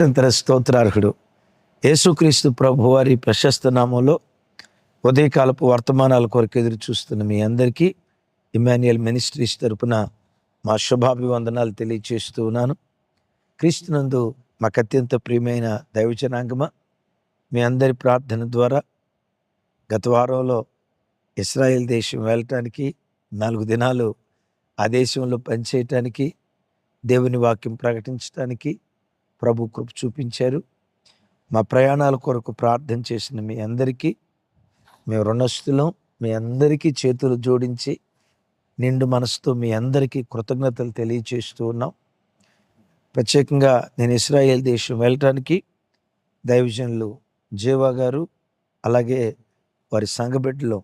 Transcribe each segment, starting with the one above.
నిరంతర స్తోత్రార్హుడు యేసుక్రీస్తు ప్రభు వారి ప్రశస్త నామంలో ఉదయకాలపు వర్తమానాల కొరకు ఎదురు చూస్తున్న మీ అందరికీ ఇమాన్యుయల్ మినిస్ట్రీస్ తరపున మా శుభాభివందనాలు తెలియచేస్తూ ఉన్నాను. క్రీస్తునందు మాకు అత్యంత ప్రియమైన దైవజనాంగమ, మీ అందరి ప్రార్థన ద్వారా గత వారంలో ఇస్రాయేల్ దేశం వెళ్ళటానికి 4 దినాలు ఆ దేశంలో పనిచేయటానికి, దేవుని వాక్యం ప్రకటించడానికి ప్రభు కృప చూపించారు. మా ప్రయాణాల కొరకు ప్రార్థన చేసిన మీ అందరికీ మేము రుణస్థులం. మీ అందరికీ చేతులు జోడించి నిండు మనసుతో మీ అందరికీ కృతజ్ఞతలు తెలియచేస్తూ ఉన్నాం. ప్రత్యేకంగా నేను ఇస్రాయేల్ దేశం వెళ్ళటానికి దైవజనులు జీవా గారు అలాగే వారి సంఘబిడ్డలు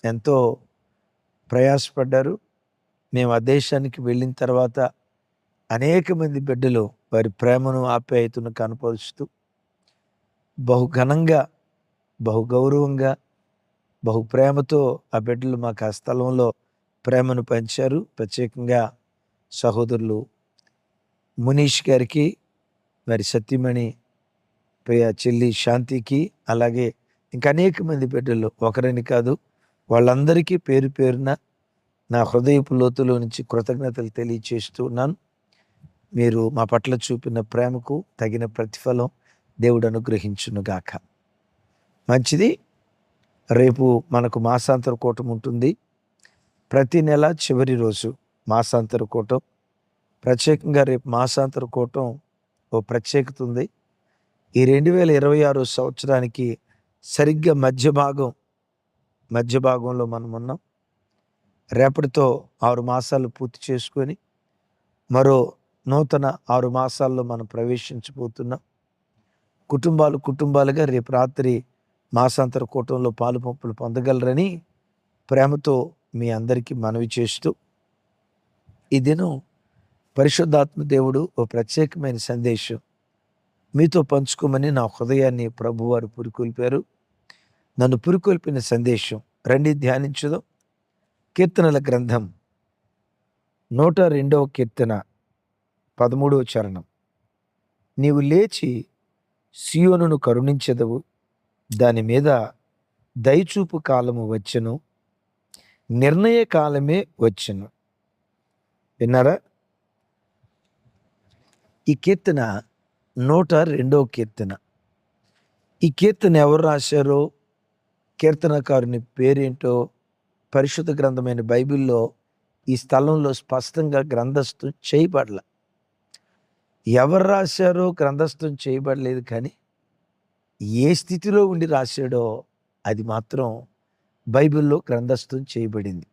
ఎంతో ప్రయాసపడ్డారు. మేము ఆ దేశానికి వెళ్ళిన తర్వాత అనేక మంది బిడ్డలు వారి ప్రేమను ఆప్యాయతను కనపరుస్తూ బహు ఘనంగా, బహు గౌరవంగా, బహు ప్రేమతో ఆ బిడ్డలు మాకు ఆ స్థలంలో ప్రేమను పంచారు. ప్రత్యేకంగా సహోదరులు మునీష్ గారికి, మరి సత్యమణి ప్రియ చెల్లి శాంతికి, అలాగే ఇంకా అనేక మంది బిడ్డలు, ఒకరని కాదు, వాళ్ళందరికీ పేరు పేరున నా హృదయపు లోతులో నుంచి కృతజ్ఞతలు తెలియచేస్తూ ఉన్నాను. మీరు మా పట్ల చూపిన ప్రేమకు తగిన ప్రతిఫలం దేవుడు అనుగ్రహించునుగాక. మంచిది. రేపు మనకు మాసాంతర కూటం ఉంటుంది. ప్రతి నెల చివరి రోజు మాసాంతర కూటం. ప్రత్యేకంగా రేపు మాసాంతర కూటం ఓ ప్రత్యేకత ఉంది. ఈ 2026 సంవత్సరానికి సరిగ్గా మధ్య భాగంలో మనం ఉన్నాం. రేపటితో 6 మాసాలు పూర్తి చేసుకొని మరో నూతన 6 మాసాల్లో మనం ప్రవేశించబోతున్నాం. కుటుంబాలుగా రేపు రాత్రి మాసాంతర కూటంలో పాలు పంపులు పొందగలరని ప్రేమతో మీ అందరికీ మనవి చేస్తూ, ఈ దినం పరిశుద్ధాత్మ దేవుడు ఓ ప్రత్యేకమైన సందేశం మీతో పంచుకోమని నా హృదయాన్ని ప్రభువారు పురికొల్పారు. నన్ను పురికొల్పిన సందేశం రండి ధ్యానించుదాం. కీర్తనల గ్రంథం 102వ కీర్తన 13వ చరణం. నీవు లేచి సియోనును కరుణించెదవు, దాని మీద దయచూపు కాలము వచ్చెను, నిర్ణయ కాలమే వచ్చెను. విన్నారా? ఈ కీర్తన 102వ కీర్తన. ఈ కీర్తన ఎవరు రాశారో, కీర్తనకారుని పేరేంటో పరిశుద్ధ గ్రంథమైన బైబిల్లో ఈ స్థలంలో స్పష్టంగా గ్రంథస్థం చేయబడల. ఎవరు రాశారో గ్రంథస్థం చేయబడలేదు, కానీ ఏ స్థితిలో ఉండి రాశాడో అది మాత్రం బైబిల్లో గ్రంథస్థం చేయబడింది.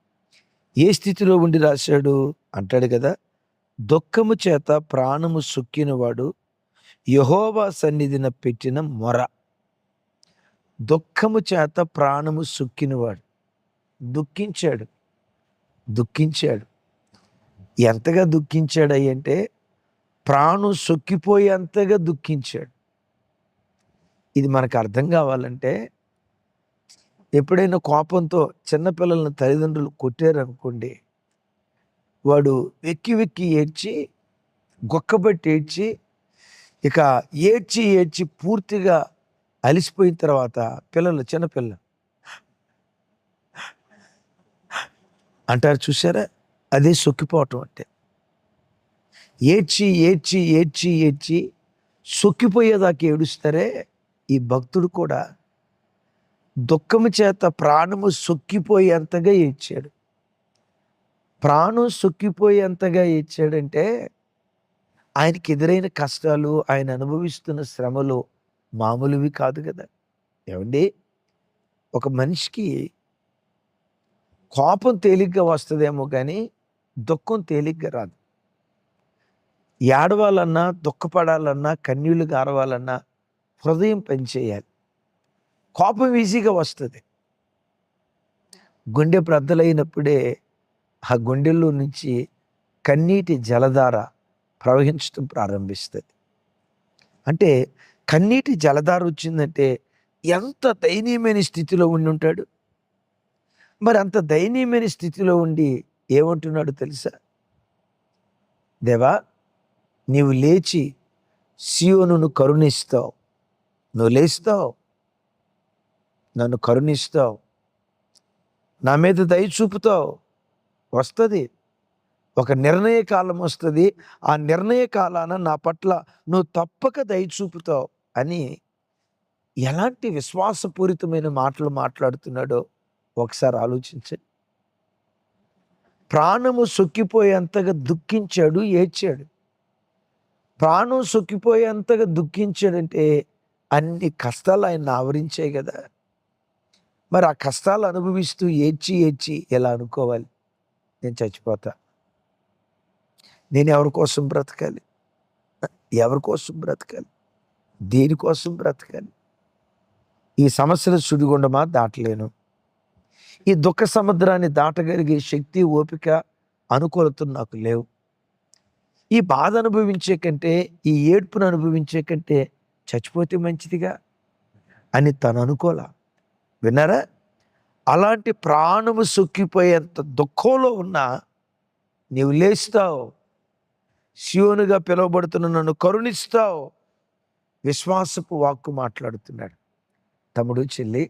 ఏ స్థితిలో ఉండి రాశాడు అంటాడు కదా, దుఃఖము చేత ప్రాణము సొక్కినవాడు యెహోవా సన్నిధిన పెట్టిన మొర. దుఃఖము చేత ప్రాణము సొక్కినవాడు దుఃఖించాడు. ఎంతగా దుఃఖించాడు అంటే ప్రాణం సొక్కిపోయేంతగా దుఃఖించాడు. ఇది మనకు అర్థం కావాలంటే, ఎప్పుడైనా కోపంతో చిన్నపిల్లలను తల్లిదండ్రులు కొట్టారనుకోండి, వాడు వెక్కి ఏడ్చి, గొక్కబట్టి ఏడ్చి, ఇక ఏడ్చి పూర్తిగా అలిసిపోయిన తర్వాత చిన్నపిల్లలు అంటారు చూసారా, అదే సొక్కిపోవటం అంటే. ఏడ్చి సొక్కిపోయేదాకా ఏడుస్తారే, ఈ భక్తుడు కూడా దుఃఖము చేత ప్రాణము సొక్కిపోయేంతగా ఏడ్చాడు. ప్రాణం సొక్కిపోయేంతగా ఏడ్చాడంటే ఆయనకి ఎదురైన కష్టాలు, ఆయన అనుభవిస్తున్న శ్రమలు మామూలువి కాదు కదా. ఏమండి, ఒక మనిషికి కోపం తేలిగ్గా వస్తుందేమో కానీ దుఃఖం తేలిగ్గా రాదు. ఏడవాలన్నా, దుఃఖపడాలన్నా, కన్నీళ్లు గారవాలన్నా హృదయం పనిచేయాలి. కోపం ఈజీగా వస్తుంది. గుండె బ్రద్దలైనప్పుడే ఆ గుండెల్లో నుంచి కన్నీటి జలధార ప్రవహించడం ప్రారంభిస్తుంది. అంటే కన్నీటి జలధార వచ్చిందంటే ఎంత దయనీయమైన స్థితిలో ఉండి ఉంటాడు. మరి అంత దయనీయమైన స్థితిలో ఉండి ఏమంటున్నాడు తెలుసా? దేవా, నీవు లేచి సియోనును కరుణిస్తావు, నువ్వు లేస్తావు, నన్ను కరుణిస్తావు, నా మీద దయ చూపుతావు. వస్తుంది ఒక నిర్ణయ కాలం వస్తుంది. ఆ నిర్ణయ కాలాన నా పట్ల నువ్వు తప్పక దయ చూపుతావు అని ఎలాంటి విశ్వాసపూరితమైన మాటలు మాట్లాడుతున్నాడో ఒకసారి ఆలోచించండి. ప్రాణము సొక్కిపోయేంతగా దుఃఖించాడు, ఏడ్చాడు. ప్రాణం సొక్కిపోయేంతగా దుఃఖించాడంటే అన్ని కష్టాలు ఆయన ఆవరించాయి కదా. మరి ఆ కష్టాలు అనుభవిస్తూ ఏడ్చి ఏడ్చి ఎలా అనుకోవాలి, నేను చచ్చిపోతా, నేను ఎవరి కోసం బ్రతకాలి, ఎవరి కోసం బ్రతకాలి, దేనికోసం బ్రతకాలి, ఈ సమస్యల సుడిగుండమా దాటలేను, ఈ దుఃఖ సముద్రాన్ని దాటగలిగే శక్తి, ఓపిక, అనుకూలత నాకు లేవు, ఈ బాధ అనుభవించే కంటే, ఈ ఏడ్పును అనుభవించే కంటే చచ్చిపోతే మంచిదిగా అని తను అనుకోలా. విన్నారా? అలాంటి ప్రాణము సొక్కిపోయేంత దుఃఖంలో ఉన్నా నీవు లేస్తావు, సియోనుగా పిలువబడుతున్న నన్ను కరుణిస్తావు. విశ్వాసపు వాక్కు మాట్లాడుతున్నాడు. తమ్ముడు, చెల్లి,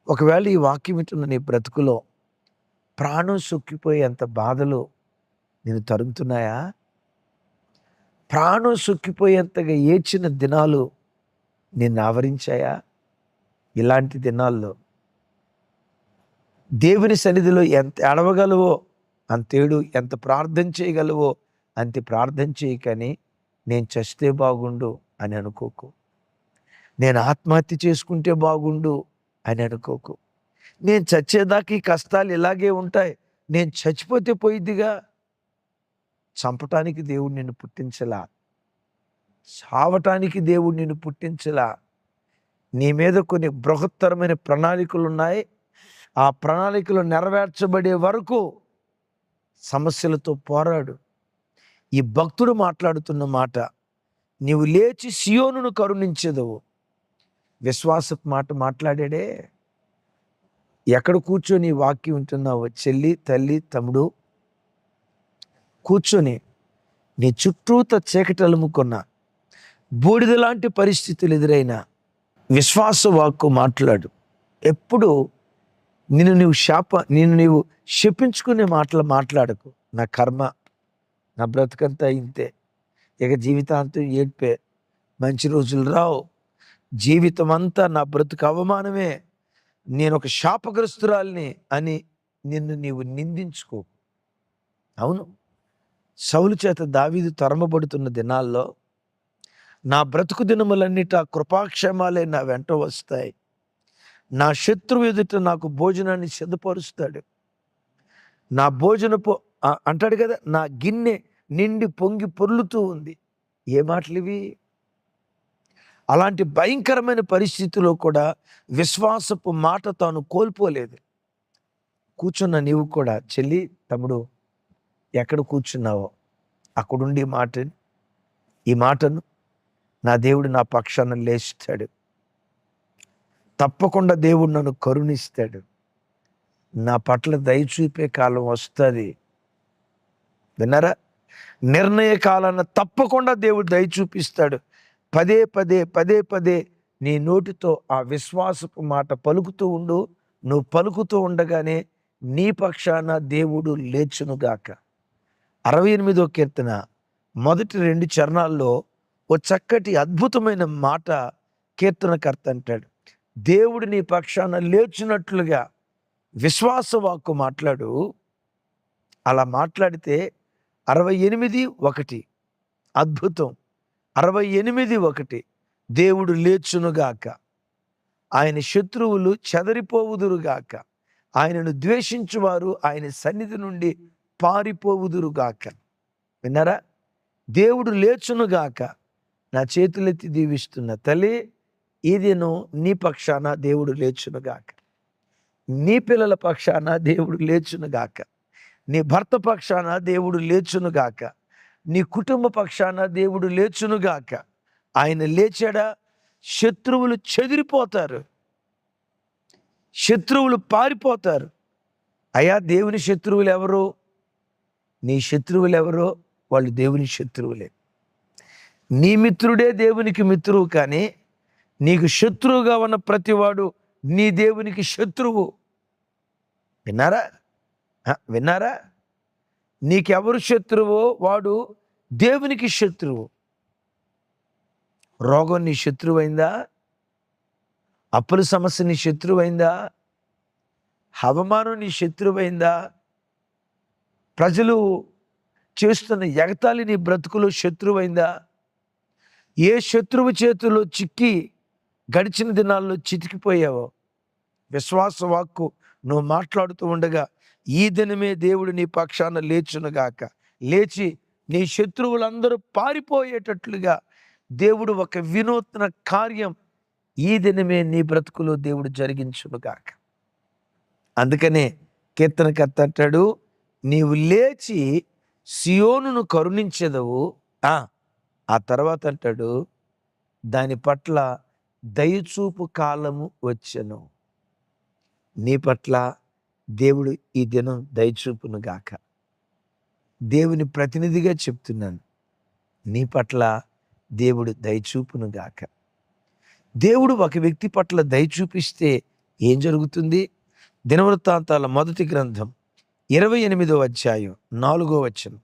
ఒకవేళ ఈ వాక్యం వింటున్న నీ బ్రతుకులో ప్రాణం సొక్కిపోయేంత బాధలు నేను తరుముతున్నాయా? ప్రాణం సొక్కిపోయేంతగా ఏడ్చిన దినాలు నిన్ను ఆవరించాయా? ఇలాంటి దినాల్లో దేవుని సన్నిధిలో ఎంత ఏడవగలవో అంతేడు, ఎంత ప్రార్థన చేయగలవో అంత ప్రార్థన చేయి. కానీ నేను చస్తే బాగుండు అని అనుకోకు, నేను ఆత్మహత్య చేసుకుంటే బాగుండు అని అనుకోకు. నేను చచ్చేదాకా ఈ కష్టాలు ఇలాగే ఉంటాయి, నేను చచ్చిపోతే పోయిద్దిగా. చంపటానికి దేవుడు నిన్ను పుట్టించలా, చావటానికి దేవుడు నిన్ను పుట్టించలా. నీ మీద కొన్ని బృహత్తరమైన ప్రణాళికలు ఉన్నాయి. ఆ ప్రణాళికలు నెరవేర్చబడే వరకు సమస్యలతో పోరాడు. ఈ భక్తుడు మాట్లాడుతున్న మాట, నీవు లేచి సియోనును కరుణించెదవు. విశ్వాసపు మాట మాట్లాడాడే. ఎక్కడ కూర్చొని వాక్యం వింటున్నావు చెల్లి, తల్లి, తమ్ముడు? కూర్చొని నీ చుట్టూత చీకటి అలుముకున్న బూడిద లాంటి పరిస్థితులు ఎదురైనా విశ్వాస వాక్కు మాట్లాడు. ఎప్పుడు నిన్ను నీవు శపించుకునే మాటలు మాట్లాడకు. నా కర్మ, నా బ్రతుకంతా ఇంతే, ఇక జీవితాంతం ఏడ్పే, మంచి రోజులు రావు, జీవితం అంతా నా బ్రతుకు అవమానమే, నేను ఒక శాపగ్రస్తురాల్ని అని నిన్ను నీవు నిందించుకో. అవును, సౌలు చేత దావీదు తరమబడుతున్న దినాల్లో నా బ్రతుకు దినములన్నిట కృపాక్షేమాలే నా వెంట వస్తాయి, నా శత్రువు ఎదుట నాకు భోజనాన్ని సిద్ధపరుస్తాడు, నా భోజనపు అంటాడు కదా, నా గిన్నె నిండి పొంగి పొర్లుతూ ఉంది. ఏ మాటలు ఇవి? అలాంటి భయంకరమైన పరిస్థితిలో కూడా విశ్వాసపు మాట తాను కోల్పోలేదు. కూర్చున్న నీవు కూడా చెల్లి, తమ్ముడు, ఎక్కడ కూర్చున్నావో అక్కడుండి ఈ మాటను నా దేవుడు నా పక్షాన లేస్తాడు. తప్పకుండా దేవుడు నన్ను కరుణిస్తాడు. నా పట్ల దయ చూపే కాలం వస్తుంది. విన్నారా? నిర్ణయ కాలాన తప్పకుండా దేవుడు దయ చూపిస్తాడు. పదే పదే నీ నోటితో ఆ విశ్వాసపు మాట పలుకుతూ ఉండు. నువ్వు పలుకుతూ ఉండగానే నీ పక్షాన దేవుడు లేచునుగాక. 68వ కీర్తన మొదటి 2 చరణాల్లో ఓ చక్కటి అద్భుతమైన మాట కీర్తనకర్త అంటాడు. దేవుడు నీ పక్షాన లేచినట్లుగా విశ్వాస వాక్కు మాట్లాడు. అలా మాట్లాడితే 68:1 అద్భుతం. 68:1 దేవుడు లేచునుగాక, ఆయన శత్రువులు చెదరిపోవుదురుగాక, ఆయనను ద్వేషించువారు ఆయన సన్నిధి నుండి పారిపోవుదురుగాక. విన్నారా? దేవుడు లేచునుగాక. నా చేతులెత్తి దీవిస్తున్న తల్లి, ఇదేను నీ పక్షాన దేవుడు లేచునుగాక, నీ పిల్లల పక్షాన దేవుడు లేచునుగాక, నీ భర్త పక్షాన దేవుడు లేచునుగాక, నీ కుటుంబ పక్షాన దేవుడు లేచునుగాక. ఆయన లేచాడా, శత్రువులు చెదిరిపోతారు, శత్రువులు పారిపోతారు. అయ్యా, దేవుని శత్రువులు ఎవరు? నీ శత్రువులు ఎవరో వాళ్ళు దేవుని శత్రువులే. నీ మిత్రుడే దేవునికి మిత్రువు, కానీ నీకు శత్రువుగా ఉన్న ప్రతివాడు నీ దేవునికి శత్రువు. విన్నారా? విన్నారా? నీకెవరు శత్రువో వాడు దేవునికి శత్రువు. రోగం నీ శత్రువైందా? అప్పుల సమస్య నీ శత్రువైందా? అవమానం నీ శత్రువైందా? ప్రజలు చేస్తున్న ఎగతాళి నీ బ్రతుకులో శత్రువైందా? ఏ శత్రువు చేతిలో చిక్కి గడిచిన దినాల్లో చితికిపోయావో, విశ్వాస వాక్కు నువ్వు మాట్లాడుతూ ఉండగా ఈ దినమే దేవుడు నీ పక్షాన లేచునుగాక. లేచి నీ శత్రువులందరూ పారిపోయేటట్లుగా దేవుడు ఒక వినూత్న కార్యం ఈ దినమే నీ బ్రతుకులో దేవుడు జరిగించునుగాక. అందుకనే కీర్తనకర్త అంటాడు, నీవు లేచి సియోనును కరుణించెదవు. ఆ తర్వాత అంటాడు, దాని పట్ల దయచూపు కాలము వచ్చెను. నీ పట్ల దేవుడు ఈ దినం దయచూపును గాక. దేవుని ప్రతినిధిగా చెప్తున్నాను, నీ పట్ల దేవుడు దయచూపును గాక. దేవుడు ఒక వ్యక్తి పట్ల దయచూపిస్తే ఏం జరుగుతుంది? దినవృత్తాంతాల మొదటి గ్రంథం 28వ అధ్యాయం 4వ వచనం,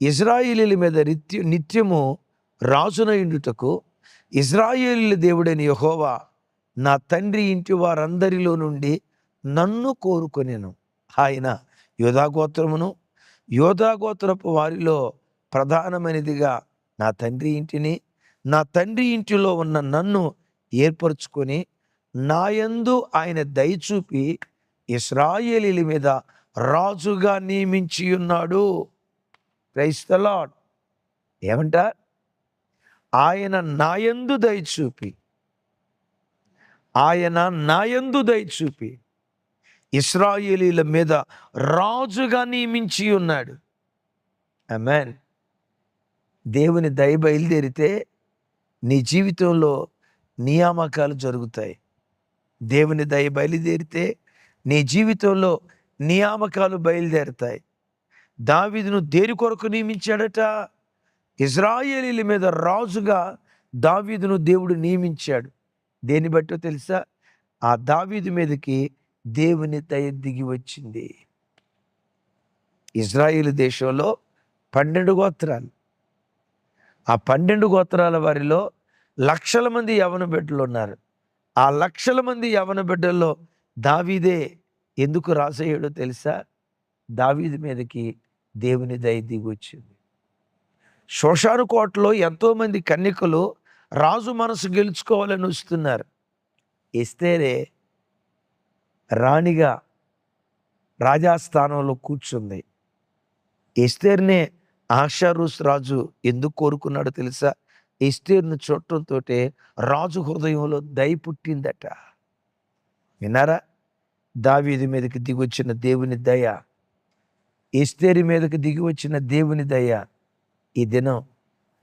ఇజ్రాయేలీల మీద నిత్యము రాజునయుండుటకు ఇజ్రాయేలీల దేవుడైన యెహోవా నా తండ్రి ఇంటి వారందరిలో నుండి నన్ను కోరుకొనెను. ఆయన యోధాగోత్రమును యోధాగోత్రపు వారిలో ప్రధానమైనదిగా నా తండ్రి ఇంటిని, నా తండ్రి ఇంటిలో ఉన్న నన్ను ఏర్పరచుకొని నాయందు ఆయన దయచూపి ఇశ్రాయేలీల మీద రాజుగా నియమించి ఉన్నాడు. Praise the lord. ఏమంట? ఆయన నాయందు దయచూపి, ఆయన నాయందు దయచూపి ఇశ్రాయేలీల మీద రాజుగా నియమించి ఉన్నాడు. ఆమేన్. దేవుని దయ బయలుదేరితే నీ జీవితంలో నియామకాలు జరుగుతాయి. దేవుని దయ బయలుదేరితే నీ జీవితంలో నియామకాలు బయలుదేరుతాయి. దావీదును దేని కొరకు నియమించాడట? ఇజ్రాయేలీల మీద రాజుగా దావీదును దేవుడు నియమించాడు. దేన్ని బట్టో తెలుసా? ఆ దావీదు మీదకి దేవుని దయ దిగి వచ్చింది. ఇజ్రాయేలు దేశంలో 12 గోత్రాలు. ఆ 12 గోత్రాల వారిలో లక్షల మంది యవన బిడ్డలు ఉన్నారు. ఆ లక్షల మంది యవన బిడ్డల్లో దావీదే ఎందుకు రాజయ్యాడో తెలుసా? దావీదు మీదకి దేవుని దయ దిగి వచ్చింది. షోషాను కోటలో ఎంతోమంది కన్యకలు రాజు మనసు గెలుచుకోవాలని వస్తున్నారు. ఎస్తేరే రాణిగా రాజాస్థానంలో కూర్చుంది. ఎస్తేర్నే అహష్వేరోషు రాజు ఎందుకు కోరుకున్నాడో తెలుసా? ఎస్తేర్ను చూడటంతో రాజు హృదయంలో దయ పుట్టిందట. విన్నారా? దావీదు మీదకి దిగి వచ్చిన దేవుని దయ, ఎస్తేరు మీదకి దిగి వచ్చిన దేవుని దయ ఈ దినం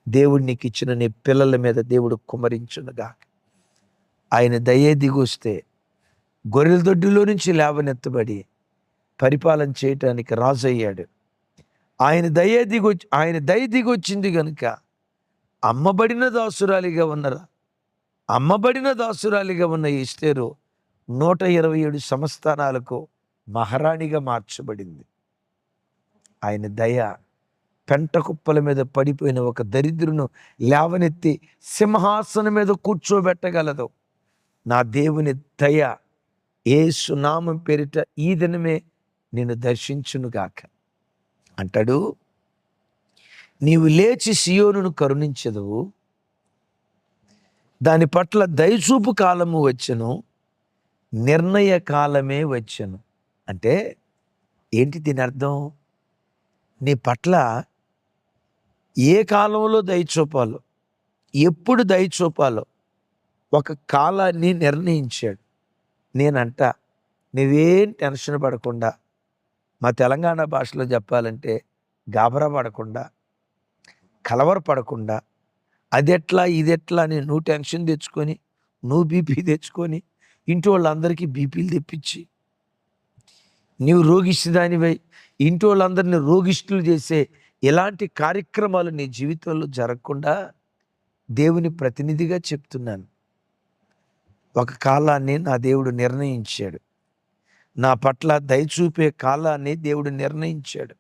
దేవుడు నీకు ఇచ్చిన నీ పిల్లల మీద దేవుడు కుమరించునుగా. ఆయన దయే దిగి వస్తే గొర్రెల దొడ్డిలో నుంచి లేవనెత్తబడి పరిపాలన చేయటానికి రాజు అయ్యాడు. ఆయన దయ దిగి వచ్చింది కనుక అమ్మబడిన దాసురాలిగా ఉన్న ఎస్తేరు 127 సంస్థానాలకు మహారాణిగా మార్చబడింది. ఆయన దయ పెంట కుప్పల మీద పడిపోయిన ఒక దరిద్రును లేవనెత్తి సింహాసనం మీద కూర్చోబెట్టగలదు. నా దేవుని దయ యేసు నామం పేరిట ఈ దినమే నిన్ను దర్శించునుగాక. అంటాడు, నీవు లేచి సియోనును కరుణించెదవు, దాని పట్ల దయచూపు కాలము వచ్చెను, నిర్ణయ కాలమే వచ్చెను. అంటే ఏంటి దీని అర్థం? నీ పట్ల ఏ కాలంలో దయచూపాలో, ఎప్పుడు దయచూపాలో ఒక కాలాన్ని నిర్ణయించాడు. నేనంట, నువ్వేం టెన్షన్ పడకుండా, మా తెలంగాణ భాషలో చెప్పాలంటే గాబరా పడకుండా, కలవరపడకుండా, అదెట్లా ఇదెట్లా అని నువ్వు టెన్షన్ తెచ్చుకొని, నువ్వు బీపీ తెచ్చుకొని, ఇంటి వాళ్ళందరికీ బీపీలు తెప్పించి, నీవు రోగిష్టిదానివై ఇంటి వాళ్ళందరినీ రోగిష్టులు చేసే ఇలాంటి కార్యక్రమాలు నీ జీవితంలో జరగకుండా దేవుని ప్రతినిధిగా చెప్తున్నాను. ఒక కాలాన్ని నా దేవుడు నిర్ణయించాడు. నా పట్ల దయచూపే కాలాన్ని దేవుడు నిర్ణయించాడు.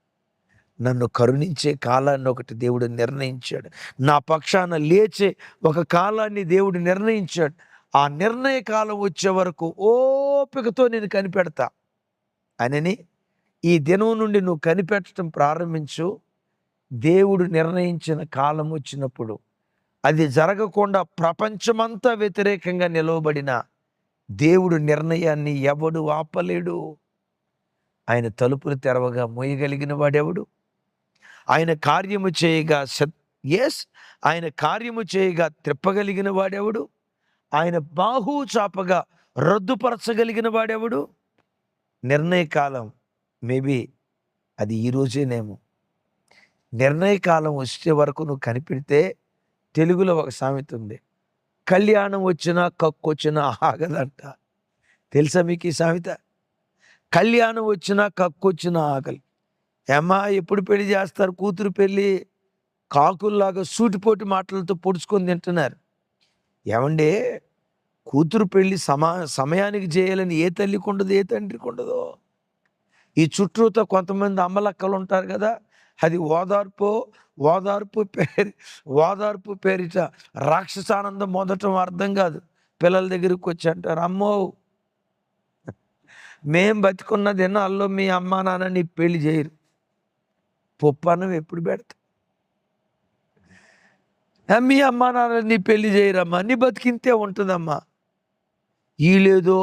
నన్ను కరుణించే కాలాన్ని ఒకటి దేవుడు నిర్ణయించాడు. నా పక్షాన లేచే ఒక కాలాన్ని దేవుడు నిర్ణయించాడు. ఆ నిర్ణయ కాలం వచ్చే వరకు ఓపికతో నేను కనిపెడతా అనని ఈ దినం నుండి నువ్వు కనిపెట్టడం ప్రారంభించు. దేవుడు నిర్ణయించిన కాలం వచ్చినప్పుడు అది జరగకుండా ప్రపంచమంతా వ్యతిరేకంగా నిలవబడిన దేవుడు నిర్ణయాన్ని ఎవడు ఆపలేడు. ఆయన తలుపులు తెరవగా మోయగలిగిన వాడెవడు? ఆయన కార్యము చేయగా ఆయన కార్యము చేయగా త్రిప్పగలిగిన వాడెవడు? ఆయన బాహు చాపగా రద్దుపరచగలిగిన వాడెవడు? నిర్ణయకాలం మేబీ అది ఈరోజేనేమో. నిర్ణయకాలం వచ్చే వరకు నువ్వు కనిపెడితే తెలుగులో ఒక సామెత ఉంది, కళ్యాణం వచ్చినా కక్కొచ్చినా ఆగదంట. తెలుసా మీకు ఈ సామెత? కళ్యాణం వచ్చినా కక్కొచ్చినా ఆగలి. ఏమ్మా ఎప్పుడు పెళ్లి చేస్తారు? కూతురు పెళ్ళి కాకుల్లాగా సూటిపోటి మాటలతో పొడుచుకొని తింటున్నారు. ఏమండే, కూతురు పెళ్ళి సమయానికి చేయాలని ఏ తల్లికి ఉండదు, ఏ తండ్రికి ఉండదు. ఈ చుట్టూతో కొంతమంది అమ్మలక్కలు ఉంటారు కదా, అది ఓదార్పు పేరిట రాక్షసానందం మొదటం అర్థం కాదు. పిల్లల దగ్గరికి వచ్చి అంటారు, అమ్మో మేం బతికున్నది ఎన్నాళ్ళు మీ అమ్మా నాన్న నీ పెళ్లి చేయరు. పప్పు ఎప్పుడు పెడతా? మీ అమ్మా నాన్న నీ పెళ్లి చేయరమ్మా, నీ బతికింతే ఉంటుందమ్మా. వీళ్ళేదో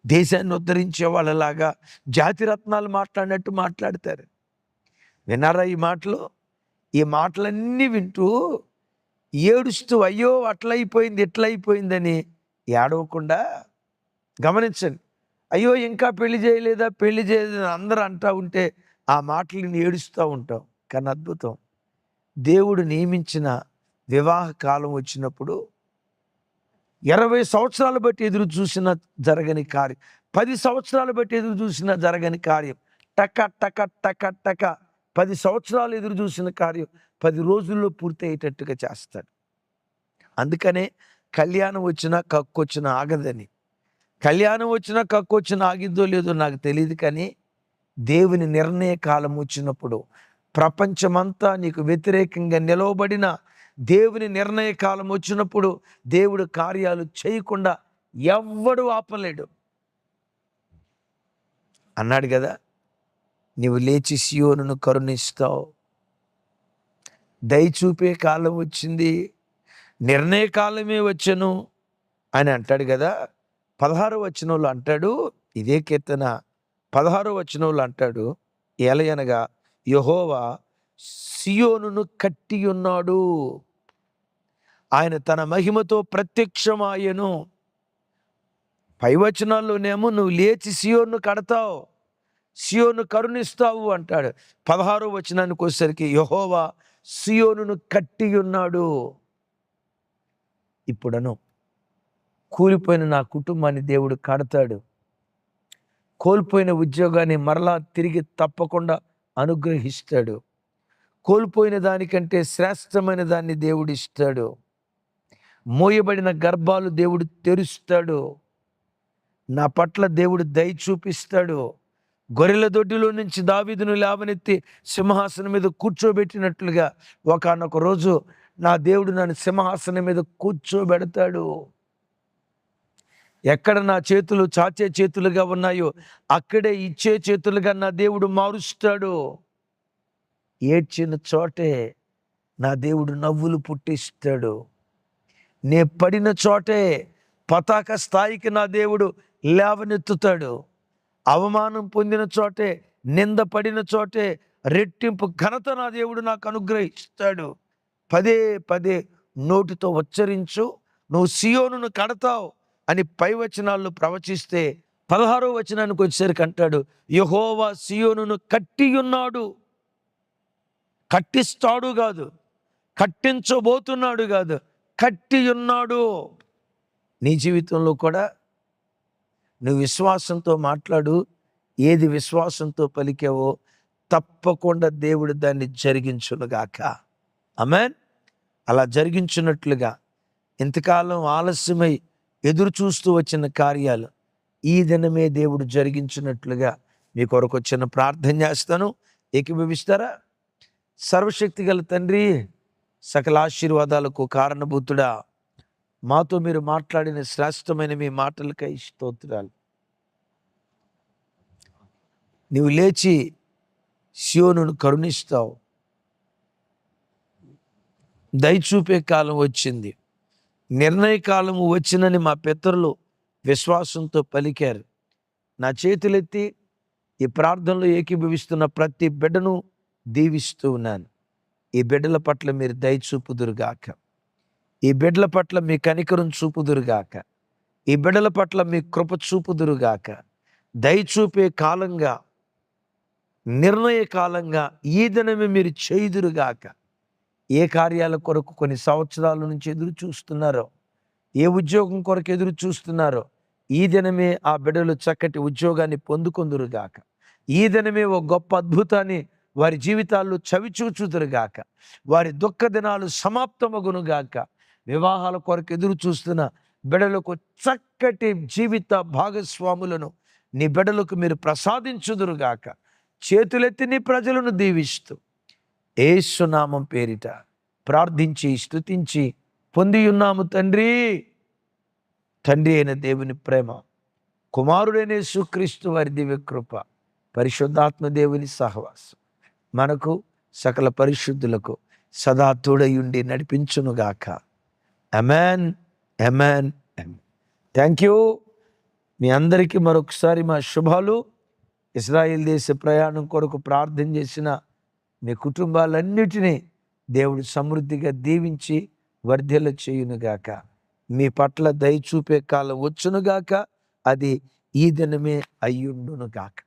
దేశాన్ని ఉద్ధరించే వాళ్ళలాగా జాతి రత్నాలు మాట్లాడినట్టు మాట్లాడతారు. విన్నారా ఈ మాటలు? ఈ మాటలన్నీ వింటూ ఏడుస్తూ అయ్యో అట్లయిపోయింది ఇట్లయిపోయిందని ఏడవకుండా గమనించండి. అయ్యో ఇంకా పెళ్లి చేయలేదా, పెళ్లి చేయలేదని అందరూ అంటూ ఉంటే ఆ మాటలను ఏడుస్తూ ఉంటాం. కానీ అద్భుతం, దేవుడు నియమించిన వివాహ కాలం వచ్చినప్పుడు 20 సంవత్సరాలు బట్టి ఎదురు చూసిన జరగని కార్యం, 10 సంవత్సరాలు బట్టి ఎదురు చూసిన జరగని కార్యం టక టక టక టక 10 సంవత్సరాలు ఎదురు చూసిన కార్యం 10 రోజుల్లో పూర్తి అయ్యేటట్టుగా చేస్తాడు. అందుకనే కళ్యాణం వచ్చినా కక్కొచ్చినా ఆగదని. కళ్యాణం వచ్చినా కక్కొచ్చినా ఆగిద్దో లేదో నాకు తెలియదు, కానీ దేవుని నిర్ణయ కాలం వచ్చినప్పుడు ప్రపంచమంతా నీకు వ్యతిరేకంగా నిలవబడిన దేవుని నిర్ణయ కాలం వచ్చినప్పుడు దేవుడు కార్యాలు చేయకుండా ఎవ్వడు ఆపలేడు అన్నాడు కదా. నీవు లేచి సియోనును కరుణిస్తావు. దయచూపే కాలం వచ్చింది, నిర్ణయ కాలమే వచ్చెను అని అంటాడు కదా. 16వ వచనంలో అంటాడు, ఇదే కీర్తన 16వ వచనంలో అంటాడు, ఏలయనగా యెహోవా సియోనును కట్టి ఉన్నాడు, ఆయన తన మహిమతో ప్రత్యక్షమాయెను. పై వచనాల్లోనేమో నువ్వు లేచి సియోను కడతావు, సియోను కరుణిస్తావు అంటాడు. 16వ వచనానికి వచ్చేసరికి యెహోవా సియోనును కట్టి ఉన్నాడు. ఇప్పుడను కూలిపోయిన నా కుటుంబాన్ని దేవుడు కడతాడు. కోల్పోయిన ఉద్యోగాన్ని మరలా తిరిగి తప్పకుండా అనుగ్రహిస్తాడు. కోల్పోయిన దానికంటే శ్రేష్టమైన దాన్ని దేవుడు ఇస్తాడు. మోయబడిన గర్భాలు దేవుడు తెరుస్తాడు. నా పట్ల దేవుడు దయ చూపిస్తాడు. గొర్రెల దొడ్డిలో నుంచి దావీదును లేవనెత్తి సింహాసనం మీద కూర్చోబెట్టినట్లుగా ఒకానొక రోజు నా దేవుడు నన్ను సింహాసనం మీద కూర్చోబెడతాడు. ఎక్కడ నా చేతులు చాచే చేతులుగా ఉన్నాయో అక్కడే ఇచ్చే చేతులుగా నా దేవుడు మారుస్తాడు. ఏడ్చిన చోటే నా దేవుడు నవ్వులు పుట్టిస్తాడు. నే పడిన చోటే పతాక స్థాయికి నా దేవుడు లేవనెత్తుతాడు. అవమానం పొందిన చోటే, నింద పడిన చోటే రెట్టింపు ఘనత నా దేవుడు నాకు అనుగ్రహిస్తాడు. పదే పదే నోటితో ఉచ్చరించు, నువ్వు సియోనును కడతావు అని పై వచనాల్లో ప్రవచిస్తే 16వ వచనానికి వచ్చేసరికి అంటాడు, యెహోవా సియోనును కట్టి ఉన్నాడు. కట్టిస్తాడు కాదు, కట్టించబోతున్నాడు కాదు, కట్టి ఉన్నాడు. నీ జీవితంలో కూడా నువ్వు విశ్వాసంతో మాట్లాడు. ఏది విశ్వాసంతో పలికావో తప్పకుండా దేవుడు దాన్ని జరిగించునుగాక. ఆమేన్. అలా జరిగించున్నట్లుగా ఇంతకాలం ఆలస్యమై ఎదురు చూస్తూ వచ్చిన కార్యాలు ఈ దినమే దేవుడు జరిగించినట్లుగా మీ కొరకు చిన్న ప్రార్థన చేస్తాను. ఏకీభవిస్తారా? సర్వశక్తి గల తండ్రి, సకల ఆశీర్వాదాలకు కారణభూతుడా, మాతో మీరు మాట్లాడిన శ్రేష్టమైన మీ మాటలకై స్తోత్రాలు. నీవు లేచి సియోనును కరుణిస్తావు. దయచూపే కాలం వచ్చింది. నిర్ణయ కాలము వచ్చినని మా పితరులు విశ్వాసంతో పలికారు. నా చేతులెత్తి ఈ ప్రార్థనలో ఏకీభవిస్తున్న ప్రతి బిడ్డను దీవిస్తూ ఉన్నాను. ఈ బిడ్డల పట్ల మీరు దయ చూపుదురుగాక. ఈ బిడ్డల పట్ల మీ కనికరం చూపుదురుగాక. ఈ బిడ్డల పట్ల మీ కృప చూపుదురుగాక. దయ చూపే కాలంగా, నిర్ణయ కాలంగా ఈ దినమే మీరు చేయుదురుగాక. ఏ కార్యాల కొరకు కొన్ని సంవత్సరాల నుంచి ఎదురు చూస్తున్నారో, ఏ ఉద్యోగం కొరకు ఎదురు చూస్తున్నారో, ఈ దినమే ఆ బిడ్డలు చక్కటి ఉద్యోగాన్ని పొందుకొందురుగాక. ఈ దినమే ఒక గొప్ప అద్భుతాన్ని వారి జీవితాల్లో చవిచూచుదురుగాక. వారి దుఃఖ దినాలు సమాప్తమగునుగాక. వివాహాల కొరకు ఎదురు చూస్తున్న బిడ్డలకు చక్కటి జీవిత భాగస్వాములను నీ బిడ్డలకు మీరు ప్రసాదించుదురుగాక. చేతులెత్తి నీ ప్రజలను దీవిస్తూ యేసు నామం పేరిట ప్రార్థించి స్తుతించి పొంది ఉన్నాము తండ్రి. తండ్రి అయిన దేవుని ప్రేమ, కుమారుడైన యేసుక్రీస్తు వారి దివ్య కృప, పరిశుద్ధాత్మ దేవుని సహవాసం మనకు సకల పరిశుద్ధులకు సదా తోడయుండి నడిపించునుగాక. ఆమేన్, ఆమేన్, ఆమేన్. Thank you. మీ అందరికీ మరొకసారి మా శుభాలు. ఇజ్రాయెల్ దేశ ప్రయాణం కొరకు ప్రార్థన చేసిన మీ కుటుంబాలన్నిటినీ దేవుడు సమృద్ధిగా దీవించి వర్ధిల్ల చేయునుగాక. మీ పట్ల దయ చూపే కాలం వచ్చునుగాక. అది ఈ దినమే అయ్యుండునుగాక.